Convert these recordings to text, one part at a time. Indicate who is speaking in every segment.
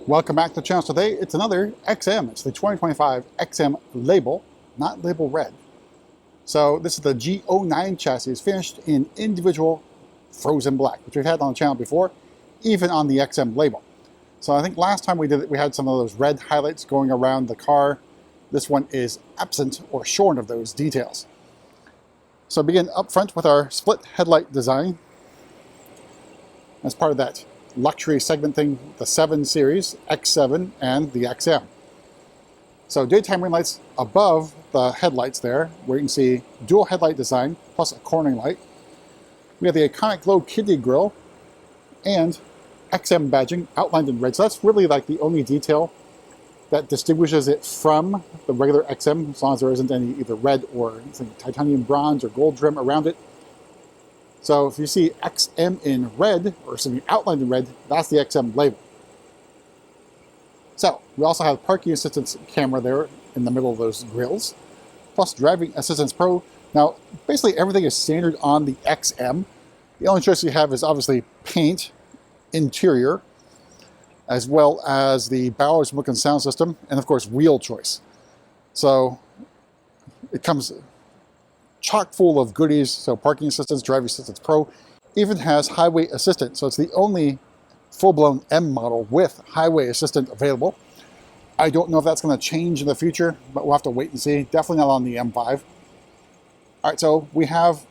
Speaker 1: Welcome back to the channel. Today it's another XM. It's the 2025 XM Label, not Label Red. So this is the G09 chassis. It's finished in individual frozen black, which we've had on the channel before, even on the XM Label. So I think last time we did it, we had some of those red highlights going around the car. This one is absent or shorn of those details. So begin up front with our split headlight design. As part of that luxury segment thing, the 7 Series, X7, and the XM. So daytime ring lights above the headlights there, where you can see dual headlight design plus a cornering light. We have the iconic glow kidney grille and XM badging outlined in red. So that's really like the only detail that distinguishes it from the regular XM, as long as there isn't any either red or titanium bronze or gold trim around it. So if you see XM in red, or something outlined in red, that's the XM label. So we also have parking assistance camera there in the middle of those grills, plus driving assistance pro. Now, basically everything is standard on the XM. The only choice you have is obviously paint, interior, as well as the Bowers Wilkins sound system, and of course wheel choice. So it comes chock full of goodies. So parking assistance, driving assistance pro, even has highway assistant. So it's the only full-blown M model with highway assistant available. I don't know if that's going to change in the future, but we'll have to wait and see. Definitely not on the M5. All right, so we have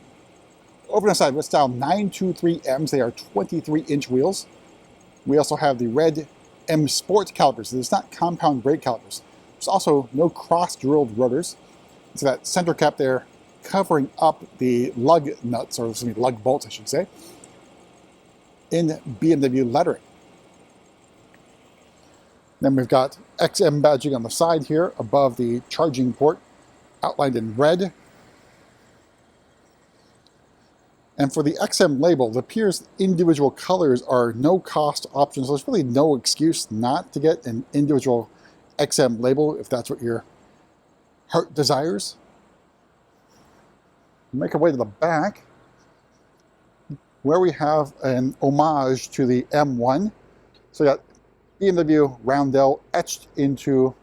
Speaker 1: over the side, style 923Ms. They are 23-inch wheels. We also have the red M Sport calipers. It's not compound brake calipers. There's also no cross-drilled rotors. So that center cap there covering up the lug nuts, or lug bolts, I should say, in BMW lettering. Then we've got XM badging on the side here above the charging port, outlined in red. And for the XM label, it appears individual colors are no-cost options. So there's really no excuse not to get an individual XM label if that's what your heart desires. Make our way to the back, where we have an homage to the M1. So we got BMW roundel etched into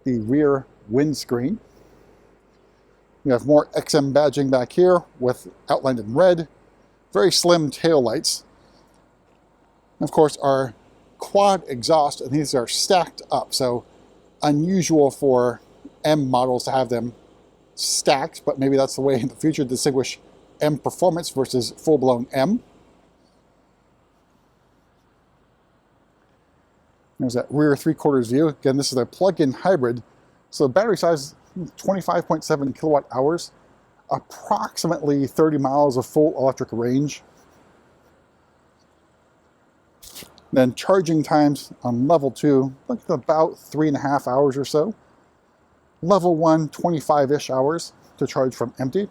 Speaker 1: the rear windscreen. We have more XM badging back here with outlined in red, very slim tail lights. And of course, our quad exhaust, and these are stacked up, so unusual for M models to have them stacked, but maybe that's the way in the future to distinguish M Performance versus full-blown M. There's that rear 3/4 view. Again, this is a plug-in hybrid, so the battery size 25.7 kilowatt hours, approximately 30 miles of full electric range. Then charging times on level 2, like about 3.5 hours or so. Level 1, 25-ish hours to charge from empty.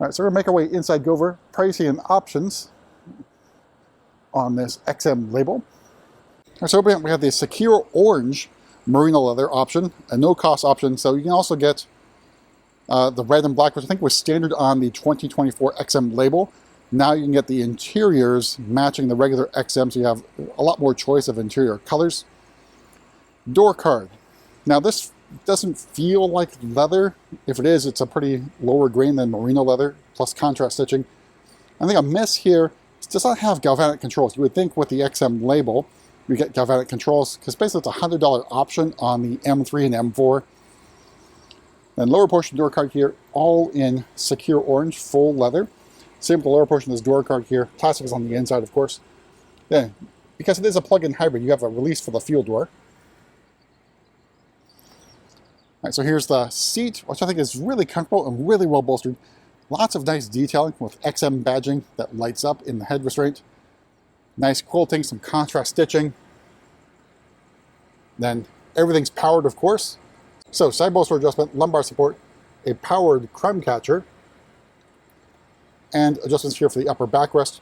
Speaker 1: All right, so we're going to make our way inside, go over pricing and options on this XM label. All right, so we have the Secure Orange merino leather option, a no-cost option. So you can also get the red and black, which I think was standard on the 2024 XM label. Now you can get the interiors matching the regular XM, so you have a lot more choice of interior colors. Door card. Now this doesn't feel like leather. If it is, it's a pretty lower grain than merino leather, plus contrast stitching. I think a miss here, it does not have galvanic controls. You would think with the XM label, you get galvanic controls, because basically it's a $100 option on the M3 and M4. And lower portion door card here, all in Secure Orange, full leather. Same with the lower portion of this door card here. Plastic is on the inside, of course. Yeah, because it is a plug-in hybrid, you have a release for the fuel door. All right, so here's the seat, which I think is really comfortable and really well bolstered. Lots of nice detailing with XM badging that lights up in the head restraint. Nice quilting, some contrast stitching. Then everything's powered, of course. So side bolster adjustment, lumbar support, a powered crumb catcher, and adjustments here for the upper backrest.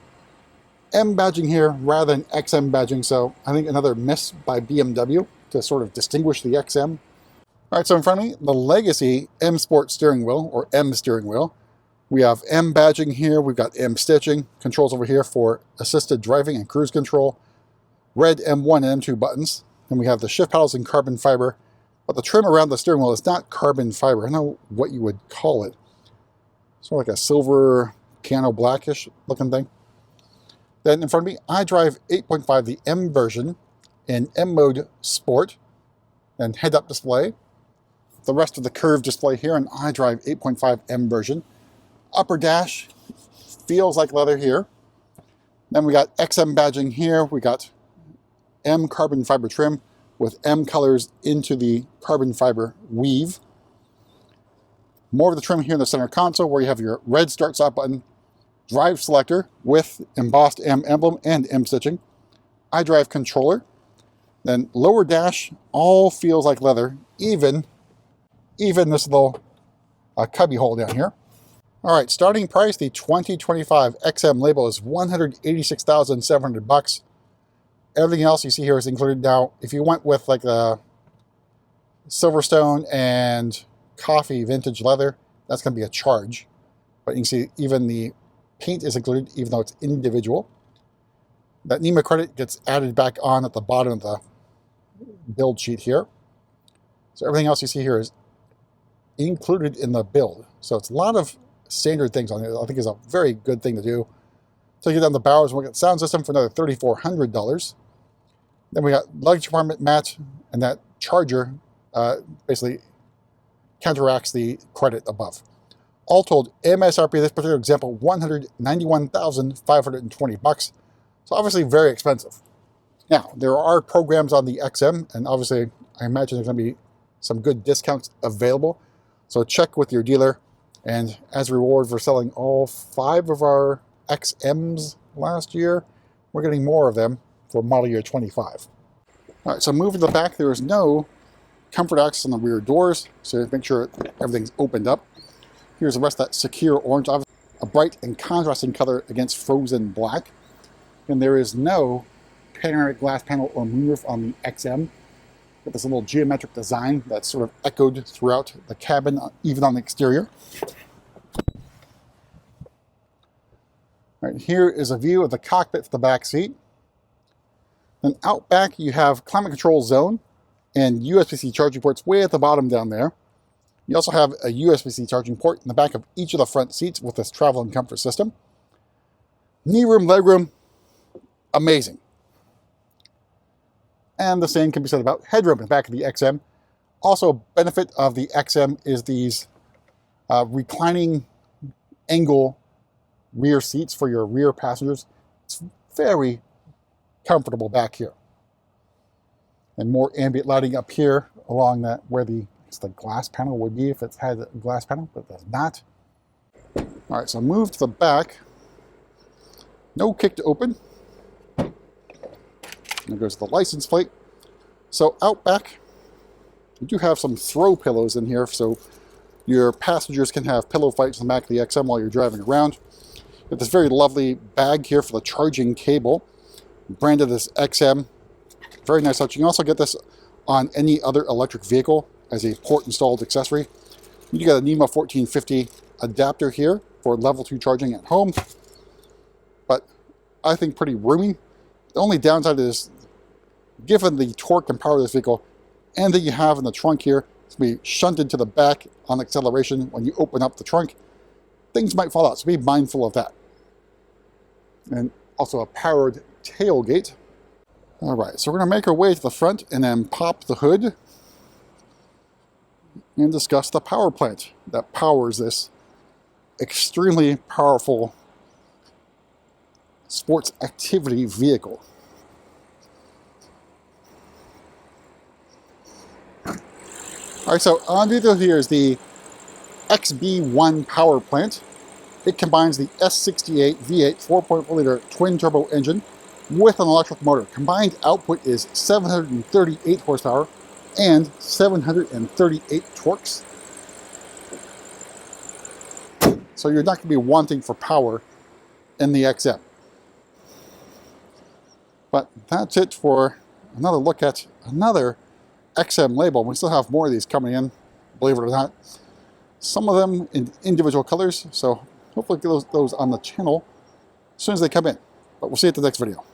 Speaker 1: M badging here rather than XM badging, so I think another miss by BMW to sort of distinguish the XM. All right, so in front of me, the Legacy M Sport steering wheel, or M steering wheel. We have M badging here, we've got M stitching, controls over here for assisted driving and cruise control, red M1 and M2 buttons. And we have the shift paddles in carbon fiber, but the trim around the steering wheel is not carbon fiber. I don't know what you would call it. Sort of like a silver piano blackish looking thing. Then in front of me, iDrive 8.5, the M version in M mode Sport, and head-up display. The rest of the curved display here in iDrive 8.5 M version. Upper dash feels like leather here. Then we got XM badging here. We got M carbon fiber trim with M colors into the carbon fiber weave. More of the trim here in the center console where you have your red start-stop button, drive selector with embossed M emblem and M stitching, iDrive controller, then lower dash all feels like leather, even this little cubby hole down here. All right, starting price, the 2025 XM label is $186,700. Everything else you see here is included. Now, if you went with like the Silverstone and coffee vintage leather, that's going to be a charge. But you can see even the paint is included, even though it's individual. That NEMA credit gets added back on at the bottom of the build sheet here. So everything else you see here is included in the build. So it's a lot of standard things on it. I think is a very good thing to do. Take it down the Bowers and look at sound system for another $3,400. Then we got luggage compartment match, and that charger basically counteracts the credit above. All told, MSRP this particular example, $191,520. So obviously very expensive. Now, there are programs on the XM, and obviously I imagine there's going to be some good discounts available. So check with your dealer. And as a reward for selling all 5 of our XMs last year, we're getting more of them for model year 25. All right, so moving to the back, there is no comfort access on the rear doors, so make sure everything's opened up. Here's the rest of that secure orange, a bright and contrasting color against frozen black. And there is no panoramic glass panel or moonroof on the XM. Got this little geometric design that's sort of echoed throughout the cabin, even on the exterior. All right, here is a view of the cockpit for the back seat. Then out back, you have climate control zone and USB-C charging ports way at the bottom down there. You also have a USB-C charging port in the back of each of the front seats with this travel and comfort system. Knee room, leg room, amazing. And the same can be said about headroom in the back of the XM. Also, a benefit of the XM is these reclining angle rear seats for your rear passengers. It's very comfortable back here. And more ambient lighting up here along that where the glass panel would be if it had a glass panel, but it does not. All right, so move to the back. No kick to open. There goes the license plate. So out back, we do have some throw pillows in here, so your passengers can have pillow fights in the back of the XM while you're driving around. You have this very lovely bag here for the charging cable, branded as XM. Very nice touch. You can also get this on any other electric vehicle as a port installed accessory. You got a NEMA 1450 adapter here for level 2 charging at home, but I think pretty roomy. The only downside is, given the torque and power of this vehicle and that you have in the trunk here, it's going to be shunted to the back on acceleration when you open up the trunk. Things might fall out, so be mindful of that. And also a powered tailgate. All right, so we're going to make our way to the front and then pop the hood and discuss the power plant that powers this extremely powerful sports activity vehicle. All right, so underneath here is the XB1 power plant. It combines the S68 V8 4.4 liter twin turbo engine with an electric motor. Combined output is 738 horsepower and 738 torques. So you're not going to be wanting for power in the XM. But that's it for another look at another XM label. We still have more of these coming in, believe it or not. Some of them in individual colors, so hopefully get those on the channel as soon as they come in. But we'll see you at the next video.